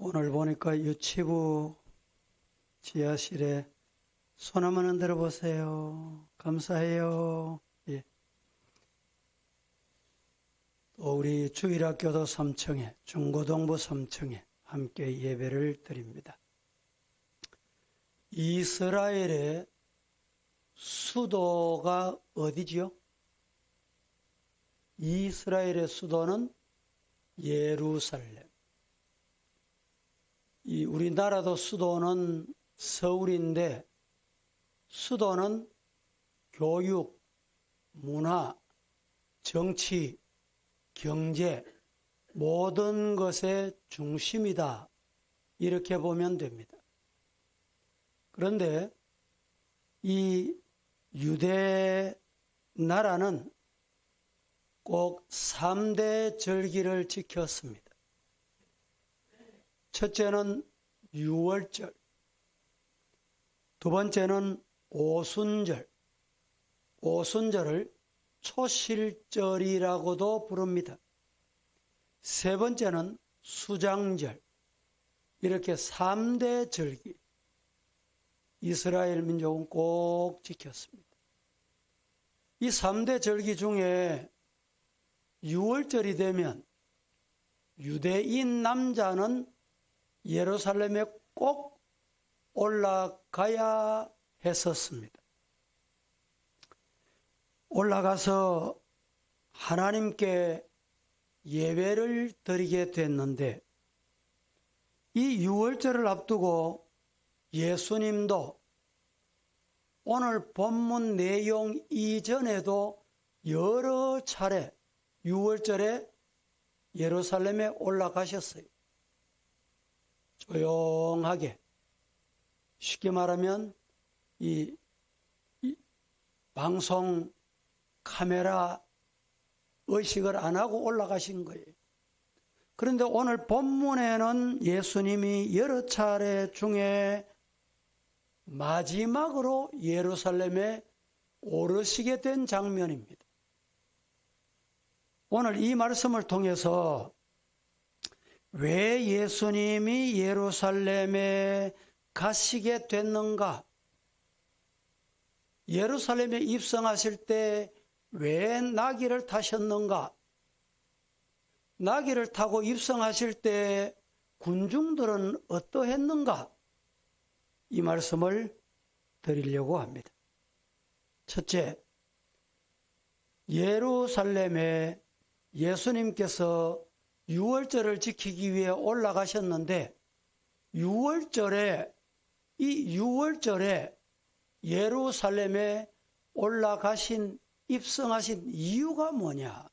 오늘 보니까 유치부 지하실에 손 한번 흔들어 보세요. 감사해요. 예. 또 우리 주일학교도 3층에, 중고등부 3층에 함께 예배를 드립니다. 이스라엘의 수도가 어디지요? 이스라엘의 수도는 예루살렘. 이 우리나라도 수도는 서울인데 수도는 교육, 문화, 정치, 경제 모든 것의 중심이다. 이렇게 보면 됩니다. 그런데 이 유대 나라는 꼭 3대 절기를 지켰습니다. 첫째는 유월절, 두 번째는 오순절, 오순절을 초실절이라고도 부릅니다. 세 번째는 수장절, 이렇게 3대 절기, 이스라엘 민족은 꼭 지켰습니다. 이 3대 절기 중에 유월절이 되면 유대인 남자는 예루살렘에 꼭 올라가야 했었습니다. 올라가서 하나님께 예배를 드리게 됐는데 이 유월절을 앞두고 예수님도 오늘 본문 내용 이전에도 여러 차례 유월절에 예루살렘에 올라가셨어요. 조용하게, 쉽게 말하면 이 방송 카메라 의식을 안 하고 올라가신 거예요. 그런데 오늘 본문에는 예수님이 여러 차례 중에 마지막으로 예루살렘에 오르시게 된 장면입니다. 오늘 이 말씀을 통해서 왜 예수님이 예루살렘에 가시게 됐는가? 예루살렘에 입성하실 때 왜 나귀를 타셨는가? 나귀를 타고 입성하실 때 군중들은 어떠했는가? 이 말씀을 드리려고 합니다. 첫째, 예루살렘에 예수님께서 유월절을 지키기 위해 올라가셨는데 유월절에 예루살렘에 올라가신 입성하신 이유가 뭐냐?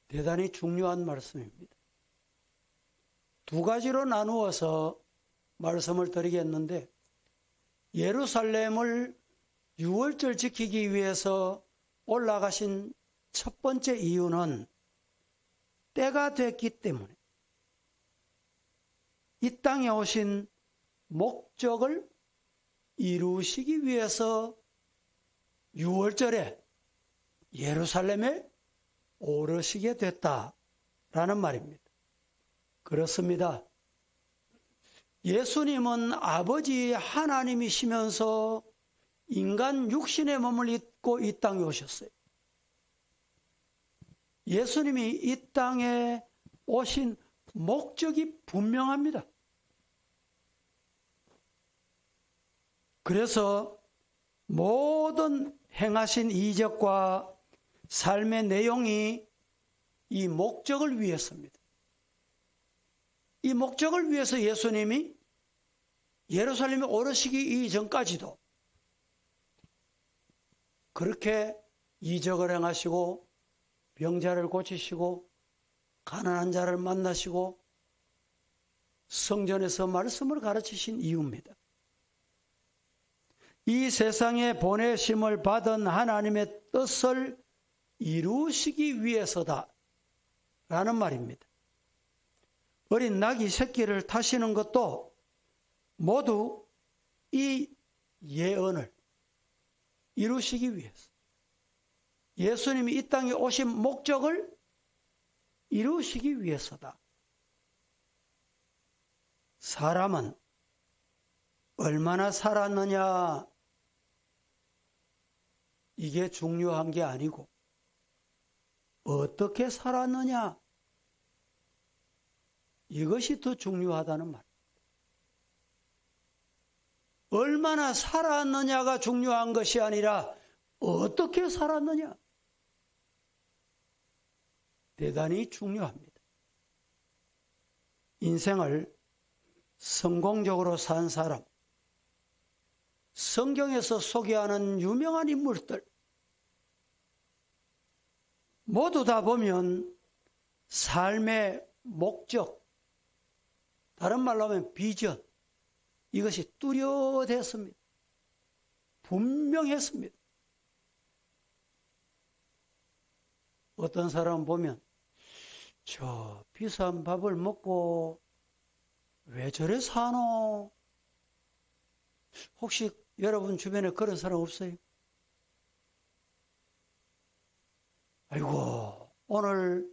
대단히 중요한 말씀입니다. 두 가지로 나누어서 말씀을 드리겠는데 예루살렘을 유월절 지키기 위해서 올라가신 첫 번째 이유는 때가 됐기 때문에 이 땅에 오신 목적을 이루시기 위해서 유월절에 예루살렘에 오르시게 됐다라는 말입니다. 그렇습니다. 예수님은 아버지 하나님이시면서 인간 육신의 몸을 입고 이 땅에 오셨어요. 예수님이 이 땅에 오신 목적이 분명합니다. 그래서 모든 행하신 이적과 삶의 내용이 이 목적을 위해서입니다. 이 목적을 위해서 예수님이 예루살렘에 오르시기 이전까지도 그렇게 이적을 행하시고 병자를 고치시고 가난한 자를 만나시고 성전에서 말씀을 가르치신 이유입니다. 이 세상에 보내심을 받은 하나님의 뜻을 이루시기 위해서다 라는 말입니다. 어린 나귀 새끼를 타시는 것도 모두 이 예언을 이루시기 위해서 예수님이 이 땅에 오신 목적을 이루시기 위해서다. 사람은 얼마나 살았느냐, 이게 중요한 게 아니고 어떻게 살았느냐, 이것이 더 중요하다는 말. 얼마나 살았느냐가 중요한 것이 아니라 어떻게 살았느냐, 대단히 중요합니다. 인생을 성공적으로 산 사람, 성경에서 소개하는 유명한 인물들 모두 다 보면 삶의 목적, 다른 말로 하면 비전, 이것이 뚜렷했습니다. 분명했습니다. 어떤 사람 보면 저 비싼 밥을 먹고 왜 저래 사노? 혹시 여러분 주변에 그런 사람 없어요? 아이고, 오늘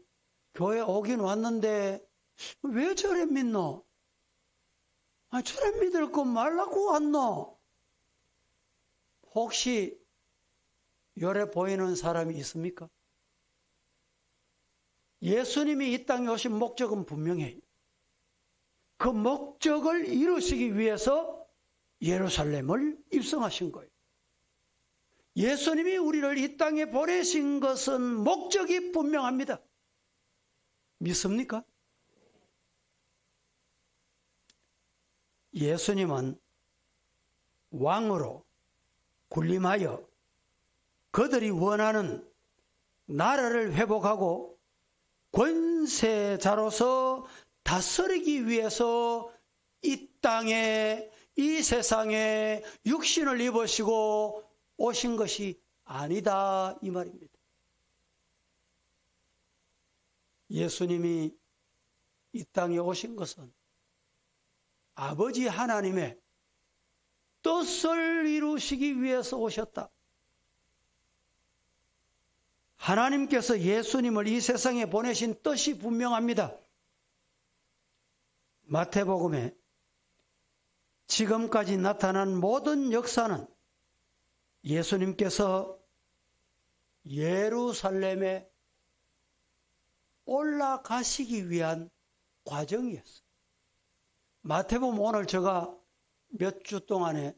교회 오긴 왔는데 왜 저래 믿노? 아, 저래 믿을 거 말라고 왔노? 혹시 요래 보이는 사람이 있습니까? 예수님이 이 땅에 오신 목적은 분명해요. 그 목적을 이루시기 위해서 예루살렘을 입성하신 거예요. 예수님이 우리를 이 땅에 보내신 것은 목적이 분명합니다. 믿습니까? 예수님은 왕으로 군림하여 그들이 원하는 나라를 회복하고 권세자로서 다스리기 위해서 이 땅에, 이 세상에 육신을 입으시고 오신 것이 아니다, 이 말입니다. 예수님이 이 땅에 오신 것은 아버지 하나님의 뜻을 이루시기 위해서 오셨다. 하나님께서 예수님을 이 세상에 보내신 뜻이 분명합니다. 마태복음에 지금까지 나타난 모든 역사는 예수님께서 예루살렘에 올라가시기 위한 과정이었어요. 마태복음 오늘 제가 몇 주 동안에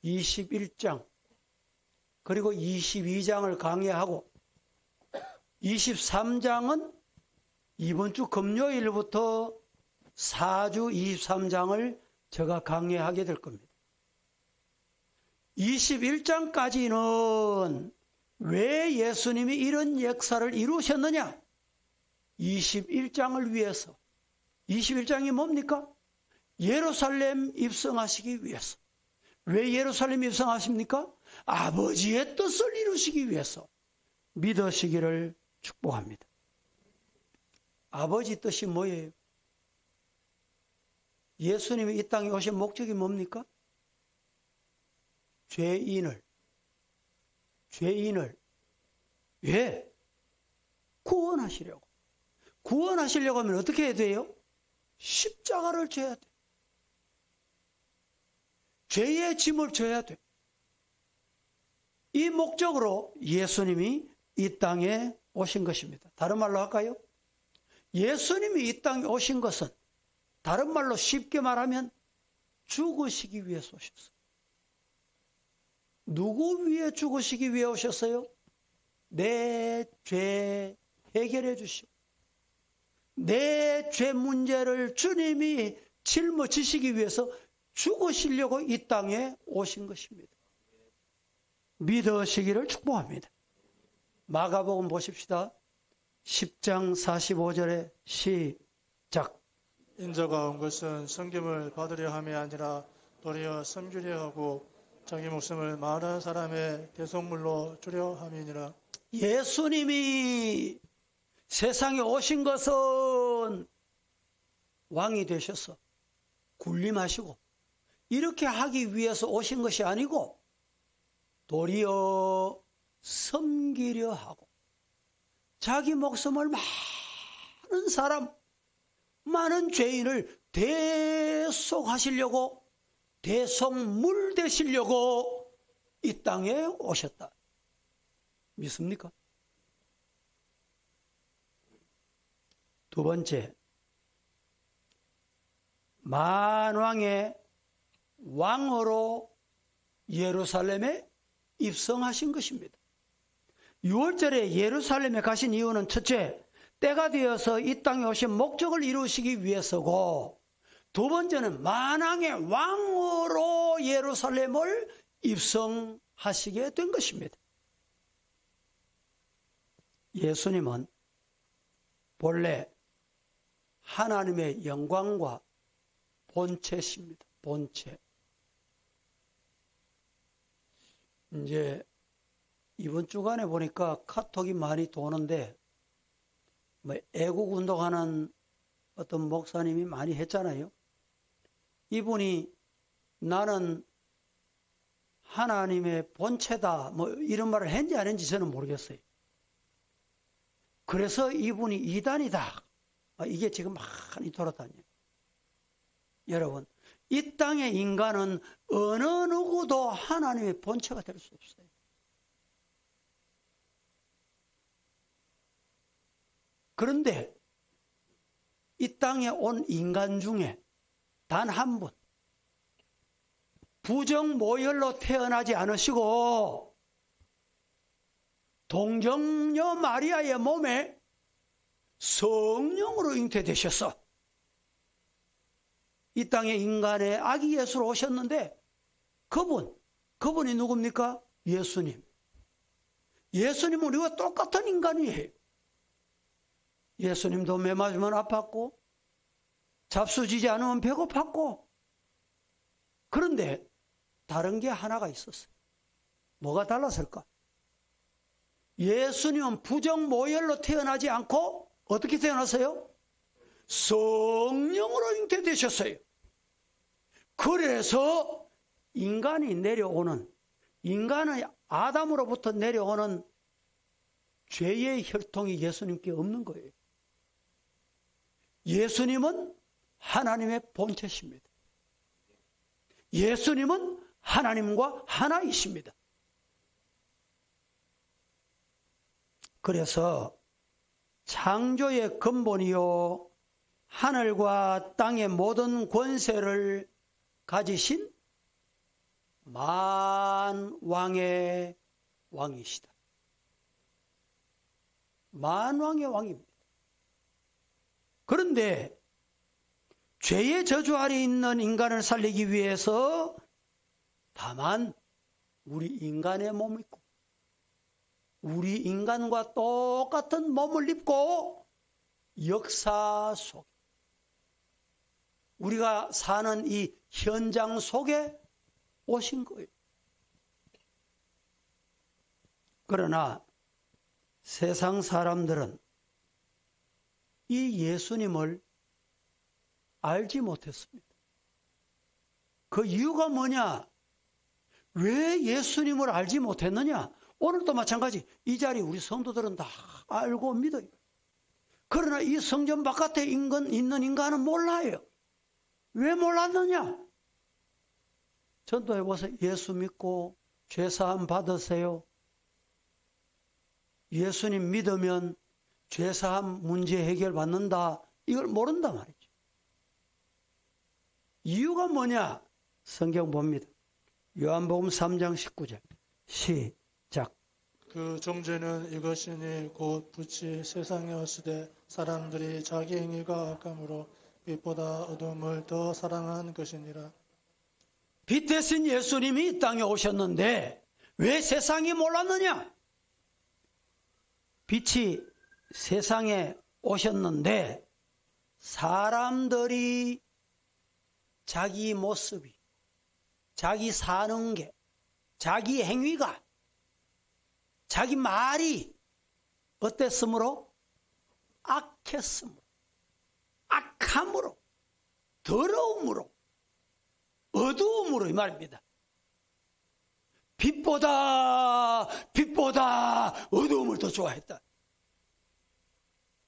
21장 그리고 22장을 강의하고 23장은 이번 주 금요일부터 4주 23장을 제가 강의하게 될 겁니다. 21장까지는 왜 예수님이 이런 역사를 이루셨느냐? 21장을 위해서. 21장이 뭡니까? 예루살렘 입성하시기 위해서. 왜 예루살렘 입성하십니까? 아버지의 뜻을 이루시기 위해서 믿으시기를 축복합니다. 아버지 뜻이 뭐예요? 예수님이 이 땅에 오신 목적이 뭡니까? 죄인을 왜? 구원하시려고. 구원하시려고 하면 어떻게 해야 돼요? 십자가를 져야 돼. 죄의 짐을 져야 돼. 이 목적으로 예수님이 이 땅에 오신 것입니다. 다른 말로 할까요? 예수님이 이 땅에 오신 것은 다른 말로 쉽게 말하면 죽으시기 위해서 오셨어요. 누구 위해 죽으시기 위해 오셨어요? 내 죄 해결해 주시고 내 죄 문제를 주님이 짊어지시기 위해서 죽으시려고 이 땅에 오신 것입니다. 믿으시기를 축복합니다. 마가복음 보십시다. 10장 45절에 시작. 인자가 온 것은 섬김을 받으려 함이 아니라 도리어 섬기려 하고 자기 목숨을 많은 사람의 대속물로 주려 함이니라. 예수님이 세상에 오신 것은 왕이 되셔서 군림하시고 이렇게 하기 위해서 오신 것이 아니고 도리어 섬기려 하고 자기 목숨을 많은 사람, 많은 죄인을 대속하시려고, 대속물 되시려고 이 땅에 오셨다. 믿습니까? 두 번째, 만왕의 왕으로 예루살렘에 입성하신 것입니다. 6월절에 예루살렘에 가신 이유는 첫째, 때가 되어서 이 땅에 오신 목적을 이루시기 위해서고, 두 번째는 만왕의 왕으로 예루살렘을 입성하시게 된 것입니다. 예수님은 본래 하나님의 영광과 본체십니다. 본체. 이제 이번 주간에 보니까 카톡이 많이 도는데, 애국 운동하는 어떤 목사님이 많이 했잖아요. 이분이 나는 하나님의 본체다, 이런 말을 했는지 안 했는지 저는 모르겠어요. 그래서 이분이 이단이다. 이게 지금 많이 돌아다녀요. 여러분, 이 땅의 인간은 어느 누구도 하나님의 본체가 될 수 없어요. 그런데 이 땅에 온 인간 중에 단 한 분, 부정모혈로 태어나지 않으시고 동정녀 마리아의 몸에 성령으로 잉태되셔서 이 땅에 인간의 아기 예수로 오셨는데, 그분이 누굽니까? 예수님. 예수님은 우리와 똑같은 인간이에요. 예수님도 매 맞으면 아팠고, 잡수지지 않으면 배고팠고, 그런데 다른 게 하나가 있었어요. 뭐가 달랐을까? 예수님은 부정모혈로 태어나지 않고 어떻게 태어났어요? 성령으로 잉태되셨어요. 그래서 인간이 내려오는, 인간의 아담으로부터 내려오는 죄의 혈통이 예수님께 없는 거예요. 예수님은 하나님의 본체십니다. 예수님은 하나님과 하나이십니다. 그래서 창조의 근본이요 하늘과 땅의 모든 권세를 가지신 만왕의 왕이시다. 만왕의 왕입니다. 그런데 죄의 저주 아래 있는 인간을 살리기 위해서 다만 우리 인간의 몸을 입고 우리 인간과 똑같은 몸을 입고 역사 속 우리가 사는 이 현장 속에 오신 거예요. 그러나 세상 사람들은 이 예수님을 알지 못했습니다. 그 이유가 뭐냐? 왜 예수님을 알지 못했느냐? 오늘도 마찬가지. 이 자리 우리 성도들은 다 알고 믿어요. 그러나 이 성전 바깥에 있는 인간은 몰라요. 왜 몰랐느냐? 전도해보세요. 예수 믿고 죄사함 받으세요. 예수님 믿으면 죄사함 문제 해결 받는다. 이걸 모른단 말이죠. 이유가 뭐냐? 성경 봅니다. 요한복음 3장 19절 시작. 그 종죄는 이것이니 곧 빛이 세상에 왔으되 사람들이 자기 행위가 악함으로 빛보다 어둠을 더 사랑한 것이니라. 빛 대신 예수님이 이 땅에 오셨는데 왜 세상이 몰랐느냐? 빛이 세상에 오셨는데 사람들이 자기 모습이, 자기 사는 게, 자기 행위가, 자기 말이 어땠으므로? 악했으므로, 악함으로, 더러움으로, 어두움으로 이 말입니다. 빛보다 어두움을 더 좋아했다.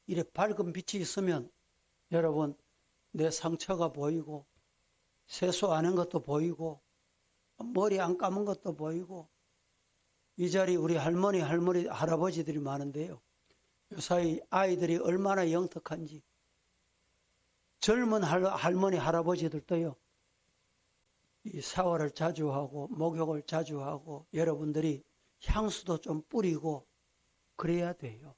이래 밝은 빛이 있으면 여러분 내 상처가 보이고 세수 안 한 것도 보이고 머리 안 감은 것도 보이고 이 자리 우리 할머니 할아버지들이 많은데요. 요사이 아이들이 얼마나 영특한지 젊은 할머니 할아버지들도요. 이 샤워를 자주 하고 목욕을 자주 하고 여러분들이 향수도 좀 뿌리고 그래야 돼요.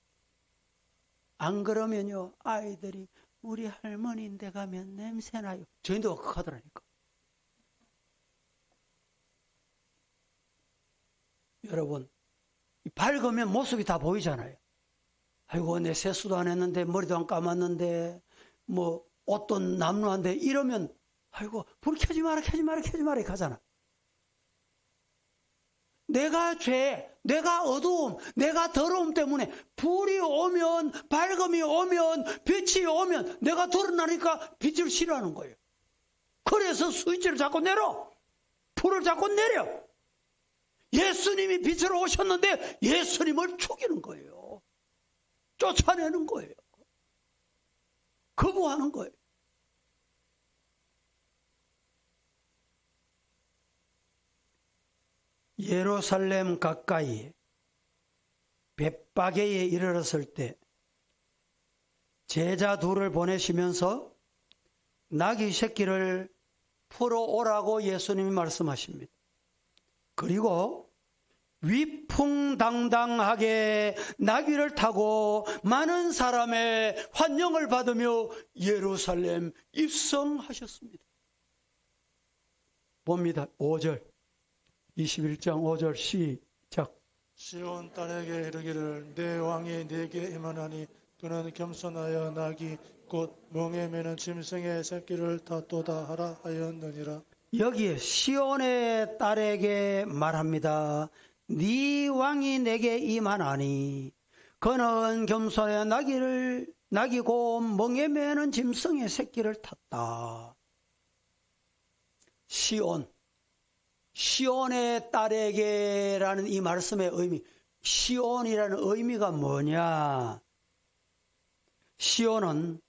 안 그러면요 아이들이 우리 할머니인데 가면 냄새나요. 저희도 하더라니까. 여러분 밝으면 모습이 다 보이잖아요. 아이고 내 세수도 안 했는데 머리도 안 감았는데 뭐 옷도 남루한데 이러면 아이고 불 켜지 마라 가잖아. 내가 죄, 내가 어두움, 내가 더러움 때문에 불이 오면 밝음이 오면 빛이 오면 내가 드러나니까 빛을 싫어하는 거예요. 그래서 스위치를 자꾸 내려. 불을 자꾸 내려. 예수님이 빛으로 오셨는데 예수님을 죽이는 거예요. 쫓아내는 거예요. 거부하는 거예요. 예루살렘 가까이 벳바게에 이르렀을 때 제자 둘을 보내시면서 나귀 새끼를 풀어오라고 예수님이 말씀하십니다. 그리고 위풍당당하게 나귀를 타고 많은 사람의 환영을 받으며 예루살렘 입성하셨습니다. 봅니다. 5절 21장 5절 시작. 시온 딸에게 이르기를 내 왕이 내게 임하나니 그는 겸손하여 나귀 곧 멍에 매는 짐승의 새끼를 탔도다 하라 하였느니라. 여기에 시온의 딸에게 말합니다. 네 왕이 내게 임하나니 그는 겸손하여 나귀 곧 멍에 매는 짐승의 새끼를 탔다. 시온의 딸에게라는 이 말씀의 의미, 시온이라는 의미가 뭐냐? 시온은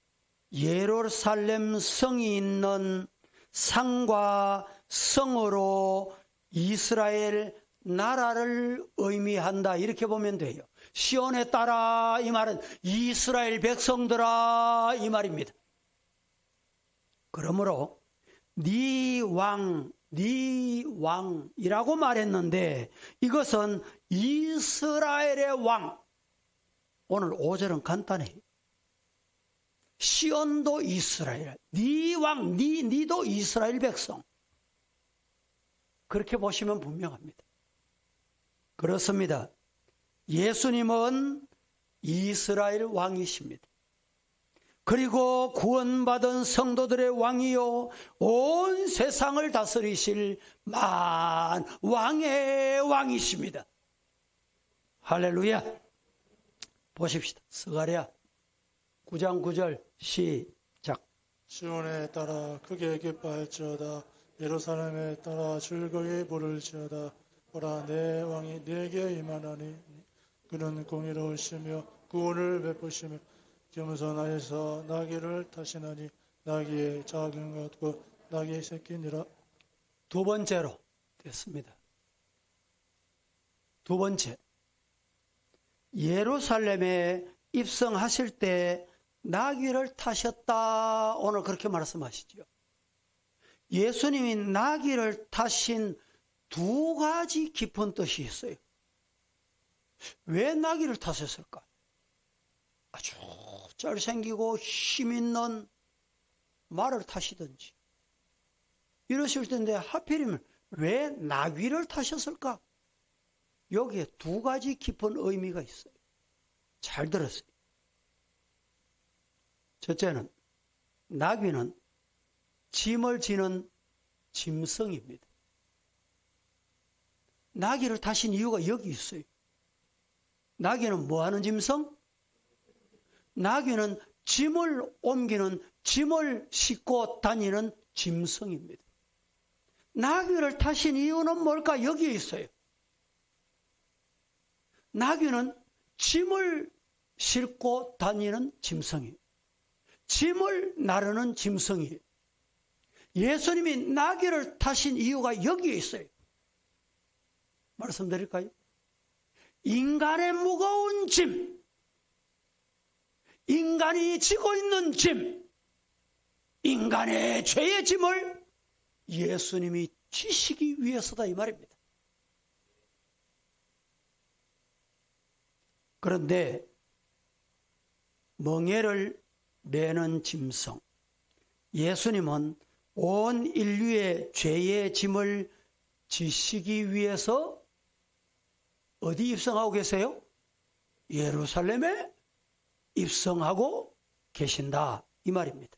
예루살렘 성이 있는 상과 성으로 이스라엘 나라를 의미한다. 이렇게 보면 돼요. 시온에 따라 이 말은 이스라엘 백성들아 이 말입니다. 그러므로 네 왕이라고 말했는데 이것은 이스라엘의 왕. 오늘 5절은 간단해요. 시온도 이스라엘, 네 왕, 네도 이스라엘 백성. 그렇게 보시면 분명합니다. 그렇습니다. 예수님은 이스라엘 왕이십니다. 그리고 구원받은 성도들의 왕이요 온 세상을 다스리실 만왕의 왕이십니다. 할렐루야. 보십시다. 스가랴 9장 9절 시작. 시온에 따라 크게 기뻐할지어다. 예루살렘에 따라 즐거이 부를지어다. 보라 내 왕이 내게 임하나니 그는 공의로우시며 구원을 베푸시며 겸손하여서 나귀를 타시나니 나귀의 작은 것과 나귀의 새끼니라. 두 번째로 됐습니다. 두 번째, 예루살렘에 입성하실 때 나귀를 타셨다. 오늘 그렇게 말씀하시죠. 예수님이 나귀를 타신 두 가지 깊은 뜻이 있어요. 왜 나귀를 타셨을까? 아주 잘생기고 힘있는 말을 타시든지 이러실 텐데 하필이면 왜 나귀를 타셨을까? 여기에 두 가지 깊은 의미가 있어요. 잘 들었어요. 첫째는 나귀는 짐을 지는 짐승입니다. 나귀를 타신 이유가 여기 있어요. 나귀는 뭐 하는 짐승? 나귀는 짐을 옮기는, 짐을 싣고 다니는 짐승입니다. 나귀를 타신 이유는 뭘까? 여기에 있어요. 나귀는 짐을 싣고 다니는 짐승이에요. 짐을 나르는 짐승이에요. 예수님이 나귀를 타신 이유가 여기에 있어요. 말씀드릴까요? 인간의 무거운 짐, 인간이 지고 있는 짐, 인간의 죄의 짐을 예수님이 지시기 위해서다 이 말입니다. 그런데 멍에를 매는 짐승, 예수님은 온 인류의 죄의 짐을 지시기 위해서 어디 입성하고 계세요? 예루살렘에 입성하고 계신다 이 말입니다.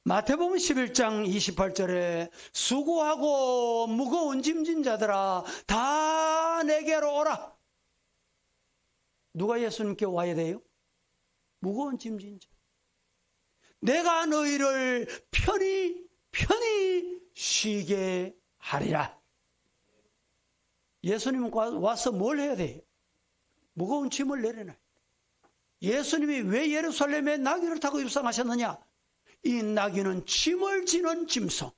마태복음 11장 28절에 수고하고 무거운 짐진 자들아 다 내게로 오라. 누가 예수님께 와야 돼요? 무거운 짐진 자. 내가 너희를 편히 쉬게 하리라. 예수님은 와서 뭘 해야 돼요? 무거운 짐을 내려놔요. 예수님이 왜 예루살렘에 나귀를 타고 입성하셨느냐? 이 나귀는 짐을 지는 짐승.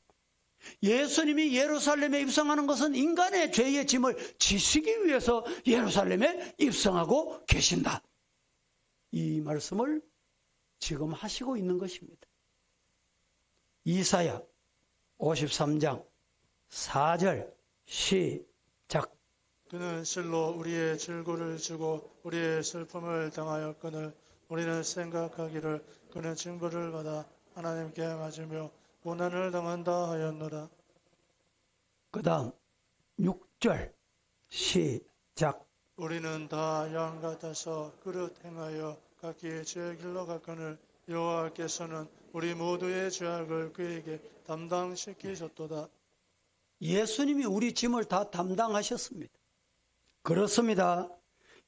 예수님이 예루살렘에 입성하는 것은 인간의 죄의 짐을 지시기 위해서 예루살렘에 입성하고 계신다. 이 말씀을 지금 하시고 있는 것입니다. 이사야 53장 4절 시작. 그는 실로 우리의 질고를 주고 우리의 슬픔을 당하였거늘 우리는 생각하기를 그는 징벌을 받아 하나님께 맞으며 고난을 당한다 하였노라. 그 다음 6절 시작. 우리는 다 양 같아서 그릇 행하여 각기 죄의 길로 갔거늘 여호와께서는 우리 모두의 죄악을 그에게 담당시키셨도다. 예수님이 우리 짐을 다 담당하셨습니다. 그렇습니다.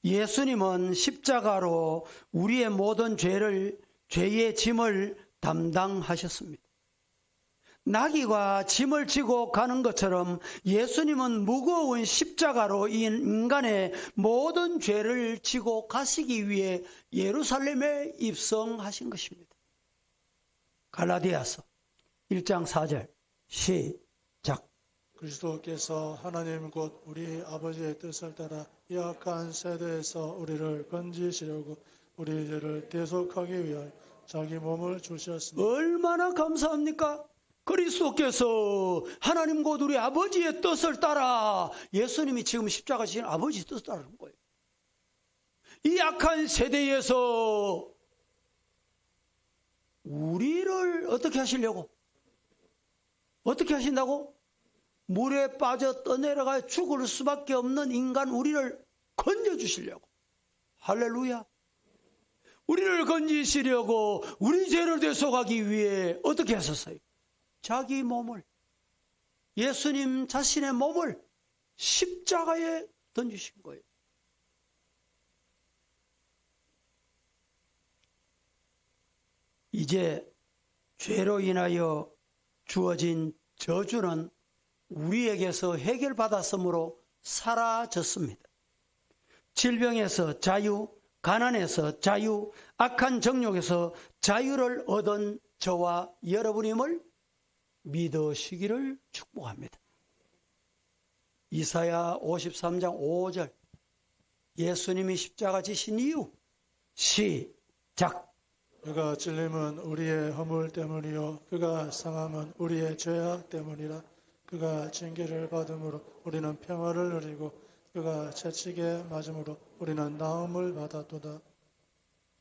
예수님은 십자가로 우리의 모든 죄의 짐을 담당하셨습니다. 나귀가 짐을 지고 가는 것처럼 예수님은 무거운 십자가로 인간의 모든 죄를 지고 가시기 위해 예루살렘에 입성하신 것입니다. 갈라디아서 1장 4절 시작. 그리스도께서 하나님 곧 우리 아버지의 뜻을 따라 이 악한 세대에서 우리를 건지시려고 우리 죄를 대속하기 위하여 자기 몸을 주셨습니다. 얼마나 감사합니까? 그리스도께서 하나님 곧 우리 아버지의 뜻을 따라, 예수님이 지금 십자가 지신 아버지 뜻을 따르는 거예요. 이 악한 세대에서 우리를 어떻게 하시려고? 어떻게 하신다고? 물에 빠져 떠내려가 죽을 수밖에 없는 인간 우리를 건져주시려고. 할렐루야. 우리를 건지시려고 우리 죄를 대속하기 위해 어떻게 하셨어요? 자기 몸을, 예수님 자신의 몸을 십자가에 던지신 거예요. 이제 죄로 인하여 주어진 저주는 우리에게서 해결받았으므로 사라졌습니다. 질병에서 자유, 가난에서 자유, 악한 정욕에서 자유를 얻은 저와 여러분임을 믿으시기를 축복합니다. 이사야 53장 5절, 예수님이 십자가 지신 이유 시작. 그가 찔림은 우리의 허물 때문이요 그가 상함은 우리의 죄악 때문이라. 그가 징계를 받음으로 우리는 평화를 누리고 그가 채찍에 맞음으로 우리는 나음을 받았도다.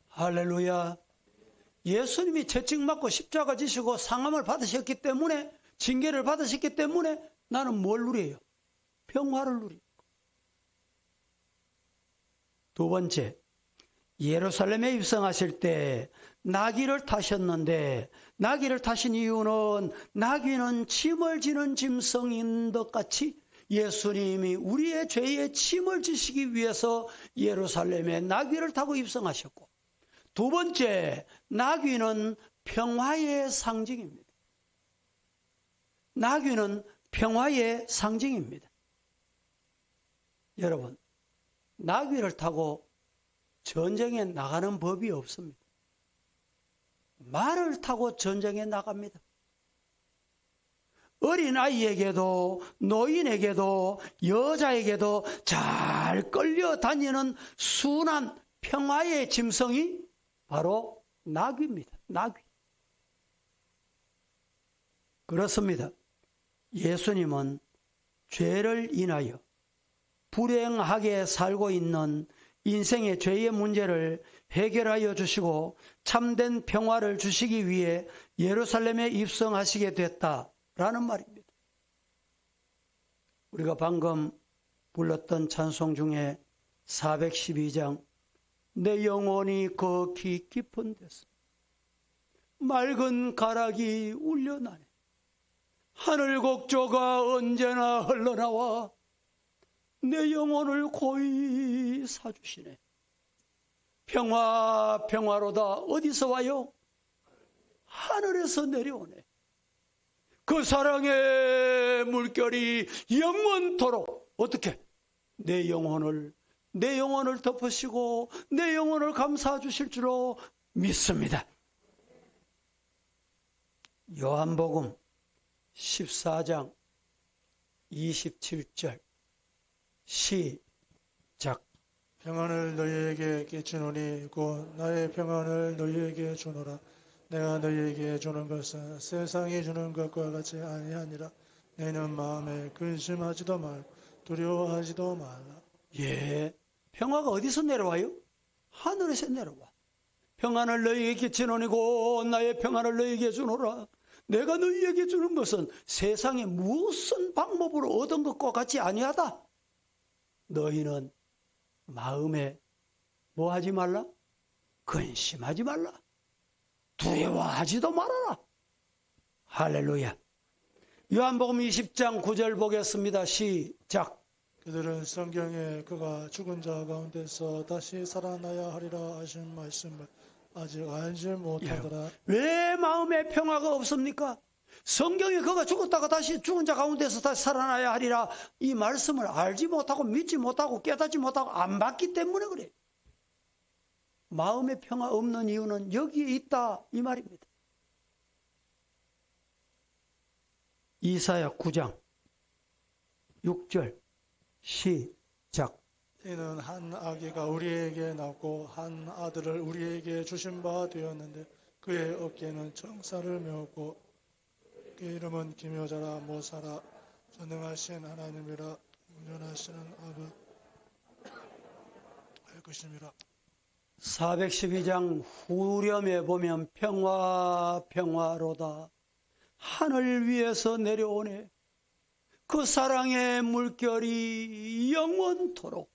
할렐루야. 예수님이 채찍 맞고 십자가 지시고 상함을 받으셨기 때문에, 징계를 받으셨기 때문에 나는 뭘 누려요? 평화를 누리고. 두 번째, 예루살렘에 입성하실 때 나귀를 타셨는데, 나귀를 타신 이유는 나귀는 짐을 지는 짐승인 것 같이 예수님이 우리의 죄의 짐을 지시기 위해서 예루살렘에 나귀를 타고 입성하셨고, 두 번째, 나귀는 평화의 상징입니다. 나귀는 평화의 상징입니다. 여러분, 나귀를 타고 전쟁에 나가는 법이 없습니다. 말을 타고 전쟁에 나갑니다. 어린아이에게도 노인에게도 여자에게도 잘 끌려다니는 순한 평화의 짐승이 바로 나귀입니다. 나귀. 그렇습니다. 예수님은 죄를 인하여 불행하게 살고 있는 인생의 죄의 문제를 해결하여 주시고 참된 평화를 주시기 위해 예루살렘에 입성하시게 됐다라는 말입니다. 우리가 방금 불렀던 찬송 중에 412장 내 영혼이 거기 깊은 데서 맑은 가락이 울려나네. 하늘 곡조가 언제나 흘러나와 내 영혼을 고이 사주시네. 평화 평화로다. 어디서 와요? 하늘에서 내려오네. 그 사랑의 물결이 영원토록 어떻게? 내 영혼을 덮으시고 내 영혼을 감싸 주실 줄로 믿습니다. 요한복음 14장 27절 시작. 평안을 너희에게 끼치노니 곧 나의 평안을 너희에게 주노라. 내가 너희에게 주는 것은 세상이 주는 것과 같이 아니하니라. 너희는 마음에 근심하지도 말고 두려워하지도 말라. 예, 평화가 어디서 내려와요? 하늘에서 내려와. 평안을 너희에게 끼치노니 곧 나의 평안을 너희에게 주노라. 내가 너희에게 주는 것은 세상에 무슨 방법으로 얻은 것과 같이 아니하다. 너희는 마음에 뭐 하지 말라? 근심하지 말라. 두려워하지도 말아라. 할렐루야. 요한복음 20장 9절 보겠습니다. 시작. 그들은 성경에 그가 죽은 자 가운데서 다시 살아나야 하리라 하신 말씀을 아직 알지 못하더라. 왜 마음에 평화가 없습니까? 성경에 그가 죽었다가 다시 죽은 자 가운데서 다시 살아나야 하리라 이 말씀을 알지 못하고 믿지 못하고 깨닫지 못하고 안 받기 때문에 그래요. 마음의 평화 없는 이유는 여기에 있다 이 말입니다. 이사야 9장 6절 시작. 이는 한 아기가 우리에게 낳고 한 아들을 우리에게 주신 바 되었는데 그의 어깨에는 청사를 메었고 그 이름은 기묘자라 모사라 전능하신 하나님이라 운전하시는 아버 할 것임이라. 412장 후렴에 보면 평화 평화로다. 하늘 위에서 내려오네. 그 사랑의 물결이 영원토록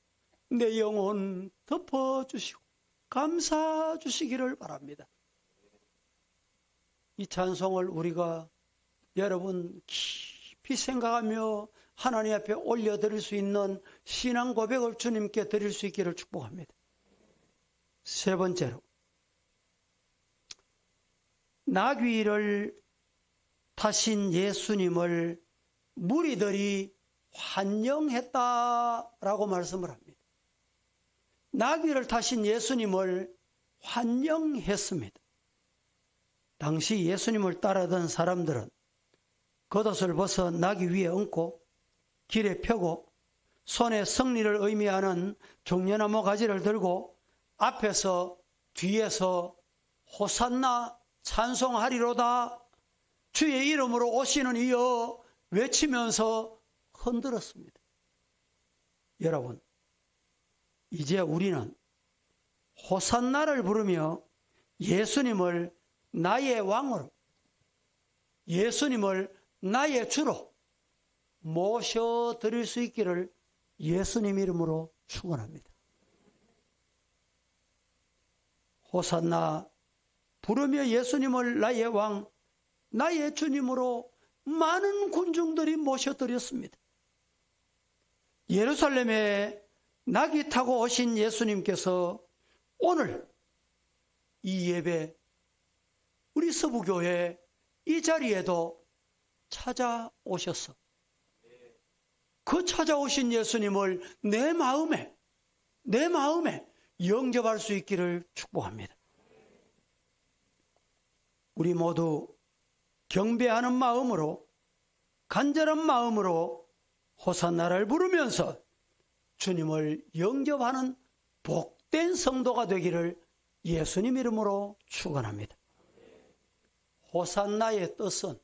내 영혼 덮어주시고 감싸주시기를 바랍니다. 이 찬송을 우리가 여러분 깊이 생각하며 하나님 앞에 올려드릴 수 있는 신앙 고백을 주님께 드릴 수 있기를 축복합니다. 세 번째로 나귀를 타신 예수님을 무리들이 환영했다라고 말씀을 합니다. 나귀를 타신 예수님을 환영했습니다. 당시 예수님을 따르던 사람들은 겉옷을 벗어 나귀 위에 얹고 길에 펴고 손에 승리를 의미하는 종려나무 가지를 들고 앞에서 뒤에서 호산나 찬송하리로다 주의 이름으로 오시는 이여 외치면서 흔들었습니다. 여러분, 이제 우리는 호산나를 부르며 예수님을 나의 왕으로, 예수님을 나의 주로 모셔드릴 수 있기를 예수님 이름으로 축원합니다. 호산나 부르며 예수님을 나의 왕, 나의 주님으로 많은 군중들이 모셔드렸습니다. 예루살렘에 나귀 타고 오신 예수님께서 오늘 이 예배, 우리 서부교회 이 자리에도 찾아오셔서 그 찾아오신 예수님을 내 마음에 영접할 수 있기를 축복합니다. 우리 모두 경배하는 마음으로, 간절한 마음으로 호산나를 부르면서 주님을 영접하는 복된 성도가 되기를 예수님 이름으로 축원합니다. 호산나의 뜻은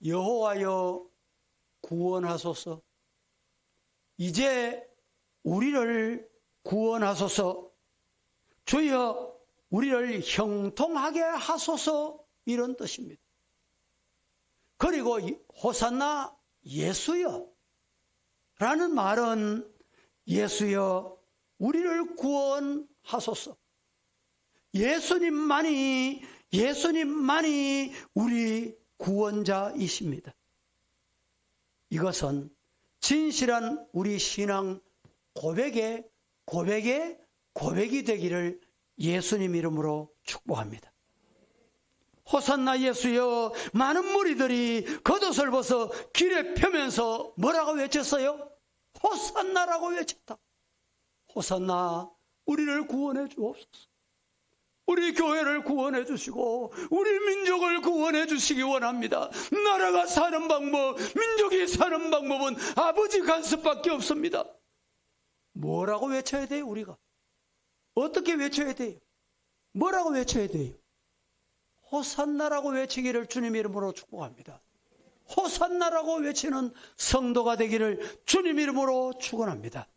여호와여 구원하소서, 이제 우리를 구원하소서, 주여 우리를 형통하게 하소서, 이런 뜻입니다. 그리고 호산나 예수여 라는 말은 예수여 우리를 구원하소서, 예수님만이 우리 구원자이십니다. 이것은 진실한 우리 신앙 고백이 되기를 예수님 이름으로 축복합니다. 호산나 예수여, 많은 무리들이 겉옷을 벗어 길에 펴면서 뭐라고 외쳤어요? 호산나라고 외쳤다. 호산나, 우리를 구원해 주옵소서. 우리 교회를 구원해 주시고 우리 민족을 구원해 주시기 원합니다. 나라가 사는 방법, 민족이 사는 방법은 아버지 간섭밖에 없습니다. 뭐라고 외쳐야 돼요? 우리가 어떻게 외쳐야 돼요? 뭐라고 외쳐야 돼요? 호산나라고 외치기를 주님 이름으로 축복합니다. 호산나라고 외치는 성도가 되기를 주님 이름으로 축원합니다.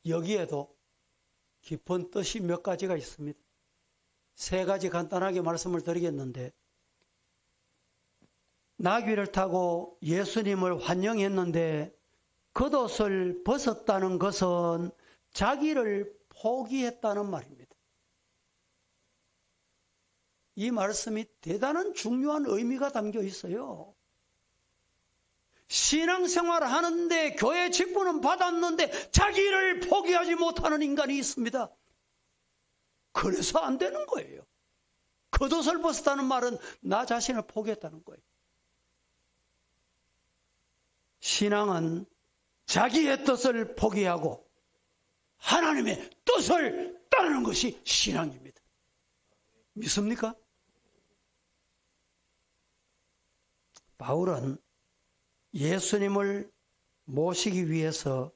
여기에도 깊은 뜻이 몇 가지가 있습니다. 세 가지 간단하게 말씀을 드리겠는데, 나귀를 타고 예수님을 환영했는데 겉옷을 벗었다는 것은 자기를 포기했다는 말입니다. 이 말씀이 대단한 중요한 의미가 담겨 있어요. 신앙생활을 하는데 교회 직분은 받았는데 자기를 포기하지 못하는 인간이 있습니다. 그래서 안 되는 거예요. 겉옷을 벗었다는 말은 나 자신을 포기했다는 거예요. 신앙은 자기의 뜻을 포기하고 하나님의 뜻을 따르는 것이 신앙입니다. 믿습니까? 바울은 예수님을 모시기 위해서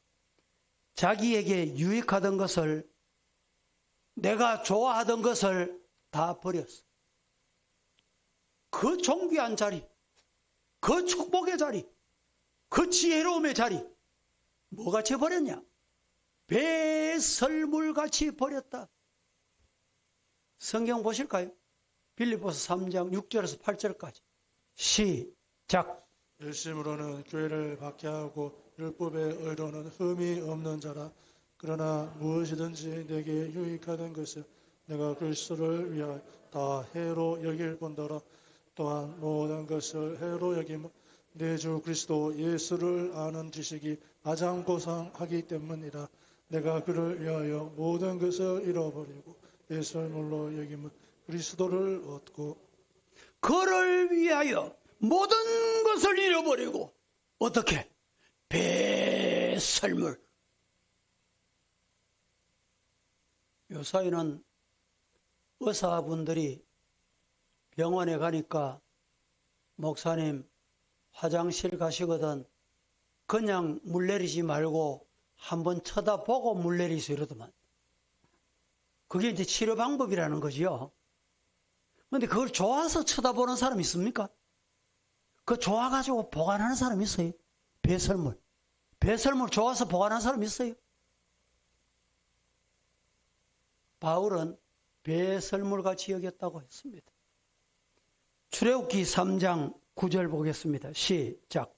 자기에게 유익하던 것을, 내가 좋아하던 것을 다 버렸어. 그 존귀한 자리, 그 축복의 자리, 그 지혜로움의 자리, 뭐같이 버렸냐? 배설물같이 버렸다. 성경 보실까요? 빌립보서 3장 6절에서 8절까지 시작. 열심으로는 교회를 박해하고 율법의 의로는 흠이 없는 자라. 그러나 무엇이든지 내게 유익하던 것을 내가 그리스도를 위하여 다 해로 여길 뿐더러 또한 모든 것을 해로 여김은 내 주 그리스도 예수를 아는 지식이 가장 고상하기 때문이라. 내가 그를 위하여 모든 것을 잃어버리고 배설물로 여김은 그리스도를 얻고, 그를 위하여 모든 것을 잃어버리고 어떻게? 배설물. 요사이는 의사분들이 병원에 가니까 목사님 화장실 가시거든 그냥 물 내리지 말고 한번 쳐다보고 물 내리세요 이러더만. 그게 이제 치료 방법이라는 거지요. 그런데 그걸 좋아서 쳐다보는 사람 있습니까? 그거 좋아가지고 보관하는 사람 있어요? 배설물 좋아서 보관하는 사람 있어요? 바울은 배설물같이 여겼다고 했습니다. 출애굽기 3장 9절 보겠습니다. 시작.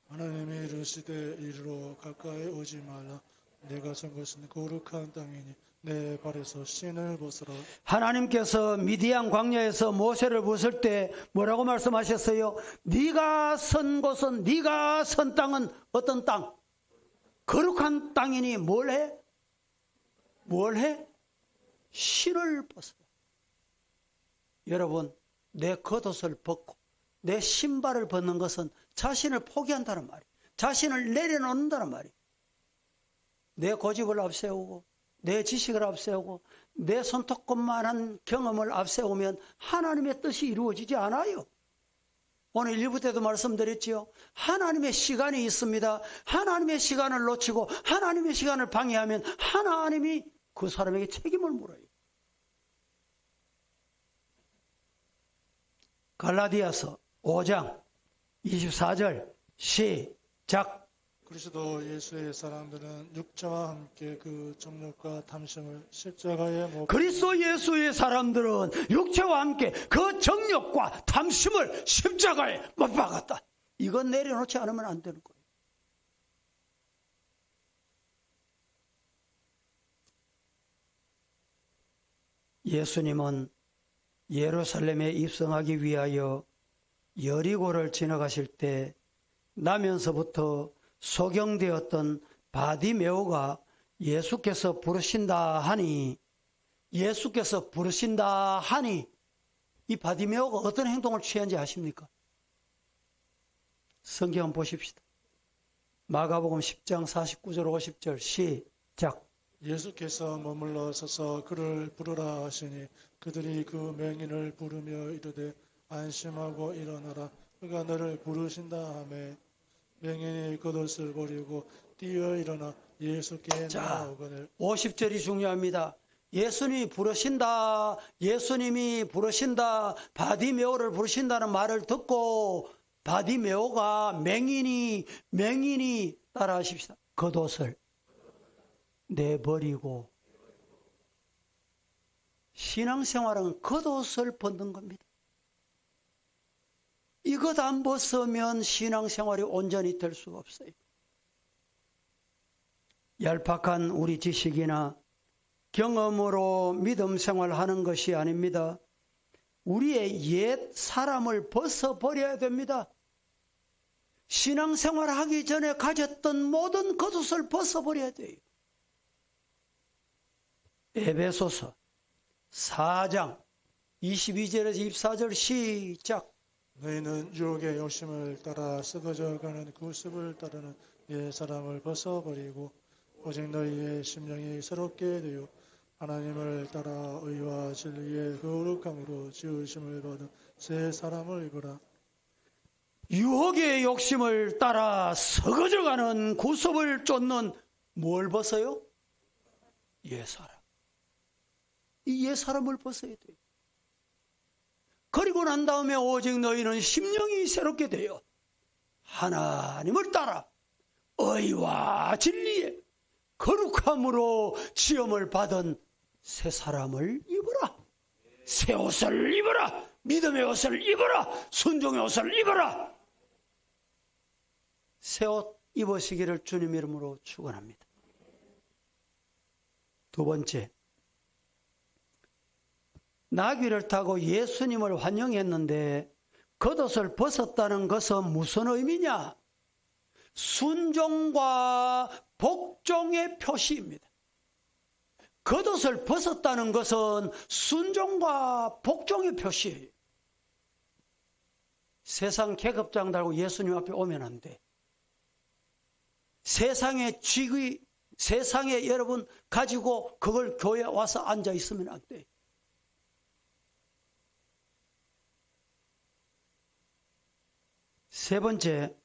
하나님이 이르시되 이리로 가까이 오지 말라. 내가 전 것은 거룩한 땅이니 내 발에서 신을 벗으라. 하나님께서 미디안 광야에서 모세를 부를 때 뭐라고 말씀하셨어요? 네가 선 곳은, 네가 선 땅은 어떤 땅? 거룩한 땅이니 뭘 해? 뭘 해? 신을 벗어라. 여러분, 내 겉옷을 벗고 내 신발을 벗는 것은 자신을 포기한다는 말이에요. 자신을 내려놓는다는 말이에요. 내 고집을 앞세우고 내 지식을 앞세우고 내 손톱만한 경험을 앞세우면 하나님의 뜻이 이루어지지 않아요. 오늘 1부 때도 말씀드렸지요. 하나님의 시간이 있습니다. 하나님의 시간을 놓치고 하나님의 시간을 방해하면 하나님이 그 사람에게 책임을 물어요. 갈라디아서 5장 24절 시작. 그리스도 예수의 사람들은 육체와 함께 그 정욕과 탐심을 십자가에 못 그리스도 예수의 사람들은 육체와 함께 그 정욕과 탐심을 십자가에 못 박았다. 이건 내려놓지 않으면 안 되는 거예요. 예수님은 예루살렘에 입성하기 위하여 여리고를 지나가실 때 나면서부터 소경되었던 바디메오가 예수께서 부르신다 하니 이 바디메오가 어떤 행동을 취한지 아십니까? 성경 보십시다. 마가복음 10장 49절 50절 시작. 예수께서 머물러 서서 그를 부르라 하시니 그들이 그 맹인을 부르며 이르되 안심하고 일어나라 그가 너를 부르신다 하매 맹인이 겉옷을 버리고 뛰어 일어나 예수께 나아오거늘. 50절이 중요합니다. 예수님이 부르신다, 바디메오를 부르신다는 말을 듣고 바디메오가 맹인이 따라하십시다. 겉옷을 내버리고. 신앙생활은 겉옷을 벗는 겁니다. 이것 안 벗으면 신앙생활이 온전히 될 수가 없어요. 얄팍한 우리 지식이나 경험으로 믿음 생활하는 것이 아닙니다. 우리의 옛 사람을 벗어버려야 됩니다. 신앙생활하기 전에 가졌던 모든 겉옷을 벗어버려야 돼요. 에베소서 4장 22절에서 24절 시작. 너희는 유혹의 욕심을 따라 썩어져 가는 구습을 따르는 옛 사람을 벗어버리고 오직 너희의 심령이 새롭게 되어 하나님을 따라 의와 진리의 거룩함으로 지으심을 받은 새 사람을 입으라. 유혹의 욕심을 따라 썩어져가는 구습을 쫓는 뭘 벗어요? 옛사람. 이 옛사람을 벗어야 돼요. 그리고 난 다음에 오직 너희는 심령이 새롭게 되어 하나님을 따라 의와 진리의 거룩함으로 지음을 받은 새 사람을 입어라. 새 옷을 입어라. 믿음의 옷을 입어라. 순종의 옷을 입어라. 새 옷 입으시기를 주님 이름으로 축원합니다. 두 번째, 나귀를 타고 예수님을 환영했는데 겉옷을 벗었다는 것은 무슨 의미냐? 순종과 복종의 표시입니다. 겉옷을 벗었다는 것은 순종과 복종의 표시예요. 세상 계급장 달고 예수님 앞에 오면 안 돼. 세상의 직위, 세상에 여러분 가지고 그걸 교회에 와서 앉아 있으면 안 돼. 세 번째,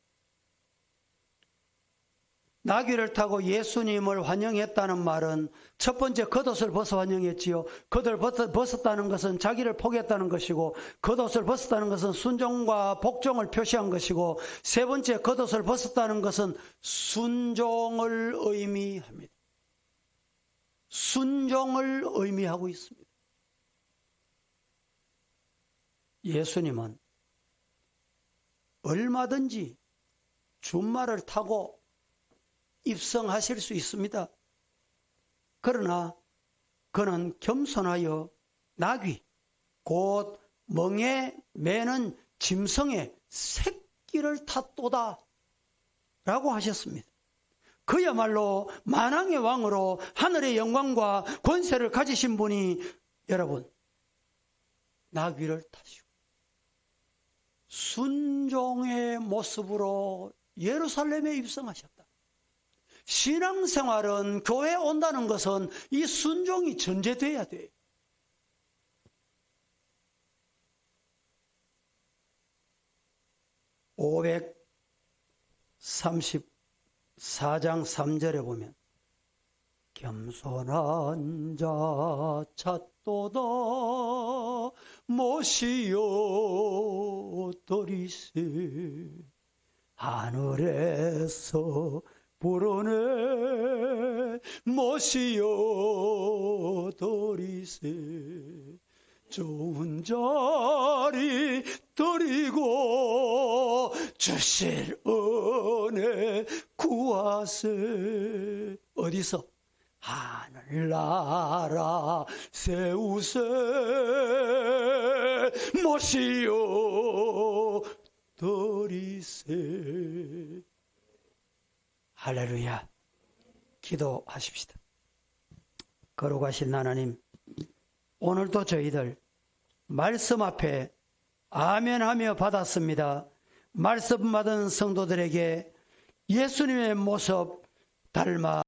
나귀를 타고 예수님을 환영했다는 말은 첫 번째 겉옷을 벗어 환영했지요. 겉을 벗었다는 것은 자기를 포기했다는 것이고 겉옷을 벗었다는 것은 순종과 복종을 표시한 것이고 세 번째 겉옷을 벗었다는 것은 순종을 의미합니다. 순종을 의미하고 있습니다. 예수님은 얼마든지 준말을 타고 입성하실 수 있습니다. 그러나 그는 겸손하여 나귀, 곧 멍에 매는 짐승의 새끼를 탔도다 라고 하셨습니다. 그야말로 만왕의 왕으로 하늘의 영광과 권세를 가지신 분이 여러분 나귀를 타시고 순종의 모습으로 예루살렘에 입성하셨다. 신앙생활은 교회 온다는 것은 이 순종이 전제돼야 돼. (534장 3절에) 보면 겸손한 자 찾도다 모시어 드리세 하늘에서 부르네 모시어 드리세 좋은 자리 드리고 주실 은혜 구하세. 어디서? 하늘나라 세우세 모시어 드리세. 할렐루야. 기도하십시다. 거룩하신 하나님, 오늘도 저희들 말씀 앞에 아멘하며 받았습니다. 말씀 받은 성도들에게 예수님의 모습 닮아